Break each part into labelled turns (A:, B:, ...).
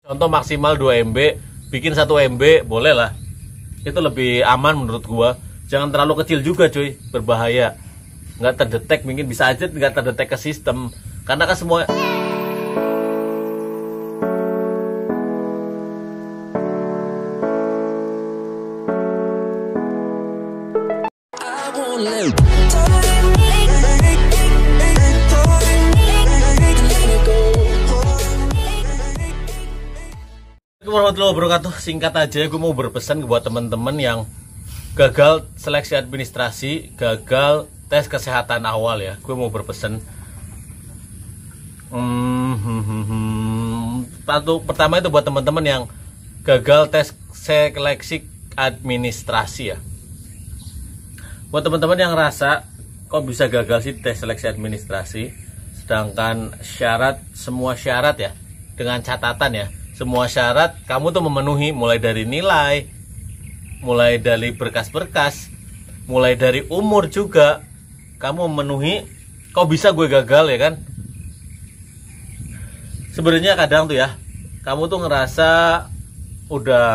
A: Contoh maksimal 2 MB, bikin 1 MB boleh lah. Itu lebih aman menurut gua. Jangan terlalu kecil juga cuy, berbahaya. Nggak terdetek, mungkin bisa aja nggak terdetek ke sistem. Karena kan semua warahmatullahi wabarakatuh. Singkat aja, gue mau berpesan buat teman-teman yang gagal seleksi administrasi, gagal tes kesehatan awal ya. Gue mau berpesan. Pertama itu buat teman-teman yang gagal tes seleksi administrasi ya. Buat teman-teman yang ngerasa kok bisa gagal sih tes seleksi administrasi, sedangkan semua syarat ya, dengan catatan ya, semua syarat kamu tuh memenuhi, mulai dari nilai, mulai dari berkas-berkas, mulai dari umur juga kamu memenuhi. Kok bisa gue gagal ya kan? Sebenarnya kadang tuh ya, kamu tuh ngerasa udah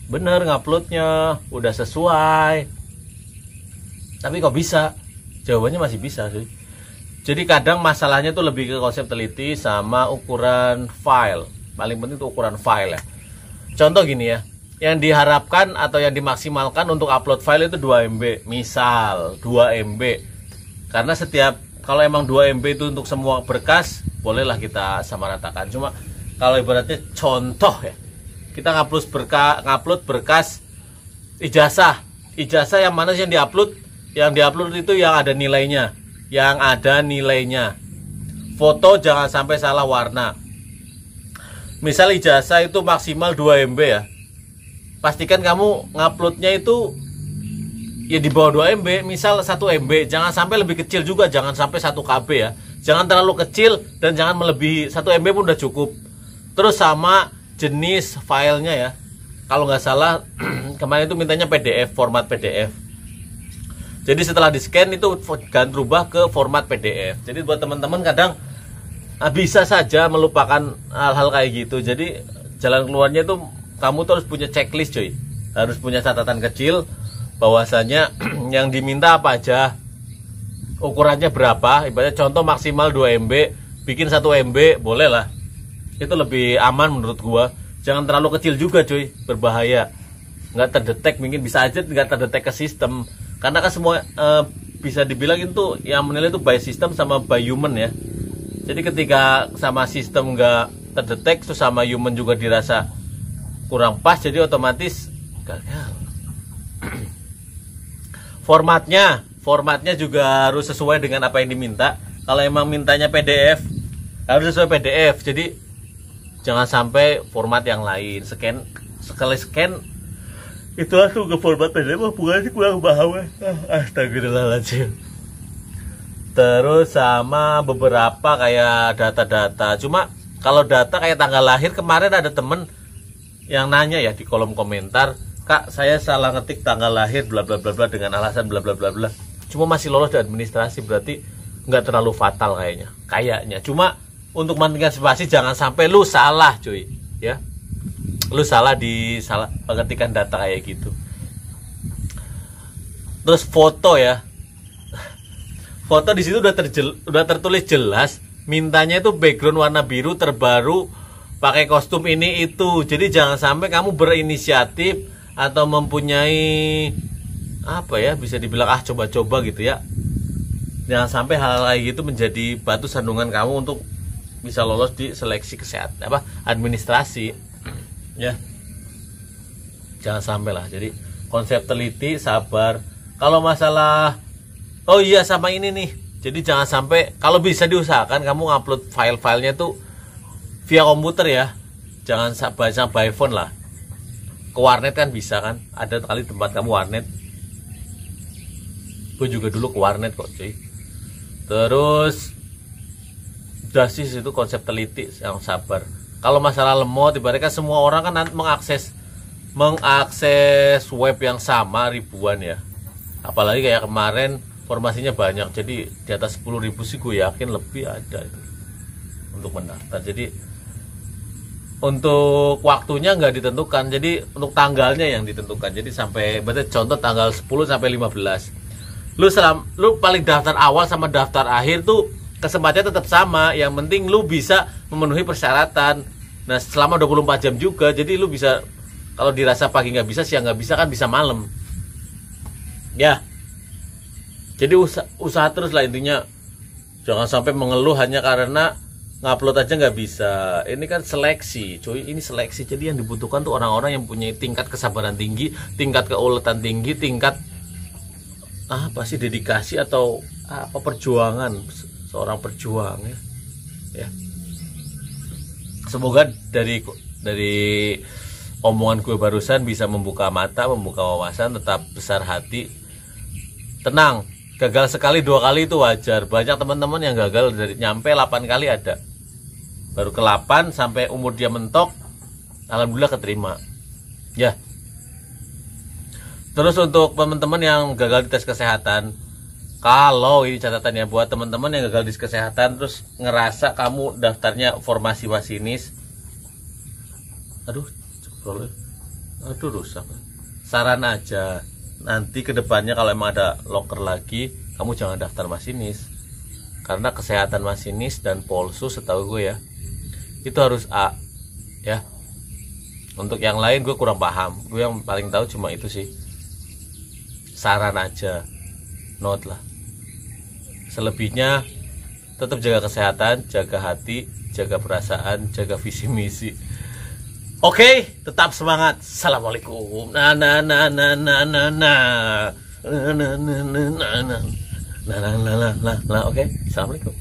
A: bener nguploadnya, udah sesuai, tapi kok bisa? Jawabannya masih bisa sih. Jadi kadang masalahnya tuh lebih ke konsep teliti sama ukuran file. Paling penting itu ukuran file ya. Contoh gini ya, yang diharapkan atau yang dimaksimalkan untuk upload file itu 2 MB. Misal 2 MB. Karena kalau emang 2 MB itu untuk semua berkas, bolehlah kita samaratakan. Cuma kalau ibaratnya contoh ya, kita ngupload berkas ijazah. Ijazah yang mana sih yang diupload? Yang diupload itu yang ada nilainya. Yang ada nilainya. Foto jangan sampai salah warna. Misal ijazah itu maksimal 2 MB ya. Pastikan kamu nguploadnya itu ya di bawah 2 MB, misal 1 MB. Jangan sampai lebih kecil juga, jangan sampai 1 KB ya. Jangan terlalu kecil dan jangan melebihi 1 MB pun udah cukup. Terus sama jenis filenya ya. Kalau nggak salah kemarin itu mintanya PDF, format PDF. Jadi setelah di-scan itu ganti rubah ke format PDF. Jadi buat teman-teman kadang bisa saja melupakan hal-hal kayak gitu. Jadi jalan keluarnya itu kamu tuh harus punya checklist cuy. Harus punya catatan kecil bahwasanya yang diminta apa aja, ukurannya berapa. Ibaratnya contoh maksimal 2 MB, bikin 1 MB boleh lah. Itu lebih aman menurut gua. Jangan terlalu kecil juga cuy, berbahaya. Nggak terdetek, mungkin bisa aja nggak terdetek ke sistem. Karena kan semua bisa dibilang itu yang menilai itu by system sama by human ya. Jadi ketika sama sistem nggak terdetek, terus sama human juga dirasa kurang pas, jadi otomatis gagal. Formatnya juga harus sesuai dengan apa yang diminta. Kalau emang mintanya PDF, harus sesuai PDF. Jadi jangan sampai format yang lain. Sekali scan itu langsung ke format PDF, bukan sih kurang paham. Astagfirullahaladzim. Terus sama beberapa kayak data-data. Cuma kalau data kayak tanggal lahir, kemarin ada temen yang nanya ya di kolom komentar, "Kak, saya salah ngetik tanggal lahir bla bla bla bla dengan alasan bla bla bla bla." Cuma masih lolos di administrasi, berarti nggak terlalu fatal kayaknya. Cuma untuk mengantisipasi jangan sampai lu salah cuy ya. Lu salah pengetikan data kayak gitu. Terus foto ya. Foto di situ udah tertulis jelas, mintanya itu background warna biru terbaru, pakai kostum ini itu. Jadi jangan sampai kamu berinisiatif atau mempunyai apa ya, bisa dibilang coba-coba gitu ya. Jangan sampai hal kayak gitu menjadi batu sandungan kamu untuk bisa lolos di seleksi kesehatan administrasi ya. Jangan sampai lah. Jadi konsep teliti, sabar. Kalau masalah oh iya sama ini nih. Jadi jangan sampai, kalau bisa diusahakan kamu upload file-filenya tuh via komputer ya. Jangan baca by phone lah. Ke warnet kan bisa kan. Ada kali tempat kamu warnet. Gue juga dulu ke warnet kok cuy. Terus dasis itu konsep teliti yang sabar. Kalau masalah lemot, ibaratnya semua orang kan mengakses web yang sama ribuan ya. Apalagi kayak kemarin formasinya banyak, jadi di atas 10.000 sih gue yakin lebih ada itu untuk mendaftar. Jadi Untuk waktunya nggak ditentukan, jadi untuk tanggalnya yang ditentukan. Jadi sampai berarti contoh tanggal 10 sampai 15. Lu paling daftar awal sama daftar akhir tuh kesempatannya tetap sama. Yang penting lu bisa memenuhi persyaratan. Nah, selama 24 jam juga. Jadi lu bisa, kalau dirasa pagi nggak bisa, siang nggak bisa, kan bisa malam. Ya. Jadi usaha terus lah intinya. Jangan sampai mengeluh hanya karena ngupload aja nggak bisa. Ini kan seleksi, cuy. Ini seleksi. Jadi yang dibutuhkan tuh orang-orang yang punya tingkat kesabaran tinggi, tingkat keuletan tinggi, tingkat apa sih, dedikasi atau apa, perjuangan, seorang perjuang ya. Ya. Semoga dari omongan gue barusan bisa membuka mata, membuka wawasan, tetap besar hati. Tenang, gagal sekali 2 kali itu wajar. Banyak teman-teman yang gagal dari nyampe 8 kali ada. Baru ke 8 sampai umur dia mentok, alhamdulillah keterima. Ya. Terus untuk teman-teman yang gagal di tes kesehatan, kalau ini catatannya buat teman-teman yang gagal di tes kesehatan terus ngerasa kamu daftarnya formasi masinis, aduh rusak. Saran aja, nanti kedepannya kalau emang ada loker lagi, kamu jangan daftar masinis, karena kesehatan masinis dan polsu setahu gue ya itu harus A ya. Untuk yang lain gue kurang paham, gue yang paling tahu cuma itu sih. Saran aja, note lah. Selebihnya tetap jaga kesehatan, jaga hati, jaga perasaan, jaga visi misi. Oke, tetap semangat. Assalamualaikum. Oke, assalamualaikum.